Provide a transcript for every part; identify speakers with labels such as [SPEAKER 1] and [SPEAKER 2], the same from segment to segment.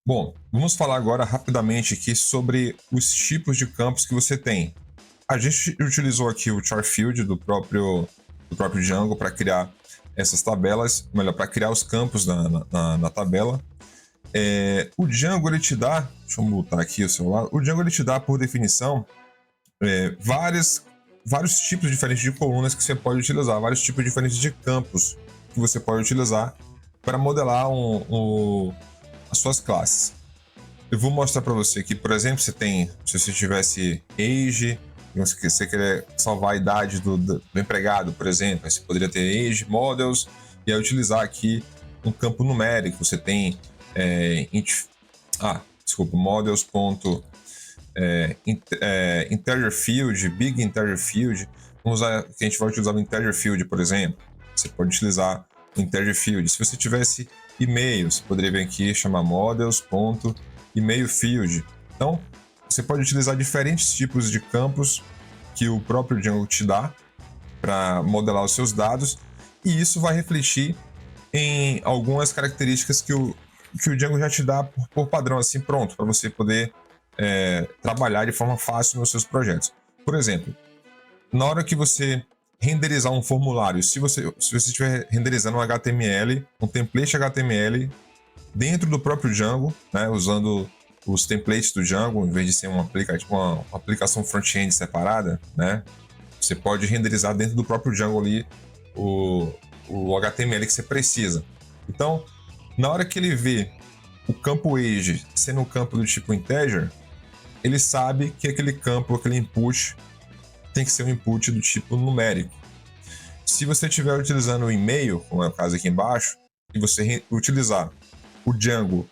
[SPEAKER 1] Bom, vamos falar agora rapidamente aqui sobre os tipos de campos que você tem. A gente utilizou aqui o Charfield do próprio Django para criar essas tabelas, melhor, para criar os campos na tabela. O Django ele te dá, deixa eu botar aqui o celular, o Django ele te dá por definição vários tipos diferentes de colunas que você pode utilizar, vários tipos diferentes de campos que você pode utilizar para modelar as suas classes. Eu vou mostrar para você aqui, por exemplo, se você tivesse age, e você quer salvar a idade do empregado, por exemplo, aí você poderia ter age models e aí utilizar aqui um campo numérico. Você tem models. Integer field, big integer field. Vamos usar que a gente vai utilizar o integer field, por exemplo. Você pode utilizar o integer field. Se você tivesse e-mail, você poderia vir aqui chamar models.email field. Então, você pode utilizar diferentes tipos de campos que o próprio Django te dá para modelar os seus dados, e isso vai refletir em algumas características que o Django já te dá por padrão, assim, pronto, para você poder trabalhar de forma fácil nos seus projetos. Por exemplo, na hora que você renderizar um formulário, se você estiver renderizando um HTML, um template HTML dentro do próprio Django, né, usando os templates do Django, em vez de ser uma aplicação front-end separada, né, você pode renderizar dentro do próprio Django ali o HTML que você precisa. Então, na hora que ele vê o campo age sendo um campo do tipo integer, ele sabe que aquele campo, aquele input, tem que ser um input do tipo numérico. Se você estiver utilizando o e-mail, como é o caso aqui embaixo, e você utilizar o Django,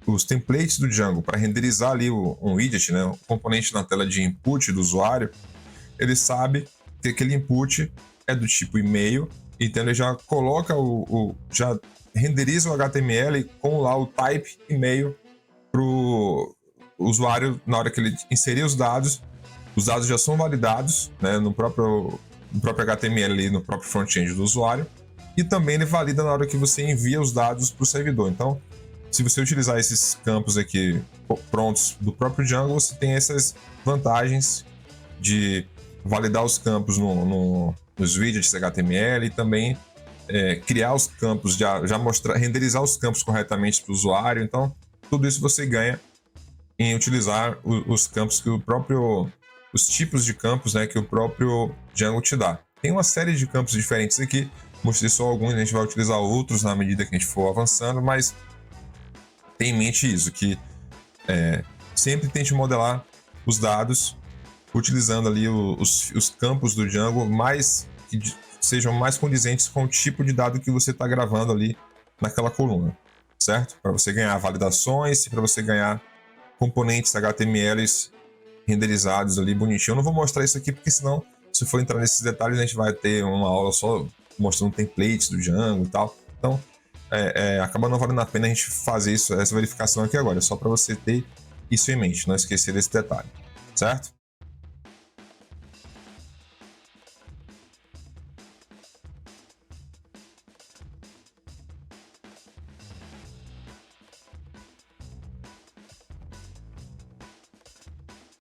[SPEAKER 1] os templates do Django para renderizar ali um widget, né, um componente na tela de input do usuário, ele sabe que aquele input é do tipo e-mail, então ele já coloca já renderiza o HTML com lá o type e-mail para o usuário. Na hora que ele inserir os dados já são validados, né, no próprio HTML ali, no próprio front-end do usuário, e também ele valida na hora que você envia os dados para o servidor. Então, se você utilizar esses campos aqui prontos do próprio Django, você tem essas vantagens de validar os campos nos widgets HTML e também criar os campos, já mostrar, renderizar os campos corretamente para o usuário. Então, tudo isso você ganha em utilizar os campos que os tipos de campos, né, que o próprio Django te dá. Tem uma série de campos diferentes aqui, mostrei só alguns, a gente vai utilizar outros na medida que a gente for avançando, mas tenha em mente isso, que sempre tente modelar os dados utilizando ali os campos do Django que sejam mais condizentes com o tipo de dado que você está gravando ali naquela coluna, certo? Para você ganhar validações e para você ganhar componentes HTMLs renderizados ali bonitinho. Eu não vou mostrar isso aqui porque senão, se for entrar nesses detalhes, a gente vai ter uma aula só mostrando templates do Django e tal. Então, acaba não valendo a pena a gente fazer essa verificação aqui agora. É só para você ter isso em mente, não esquecer desse detalhe, certo?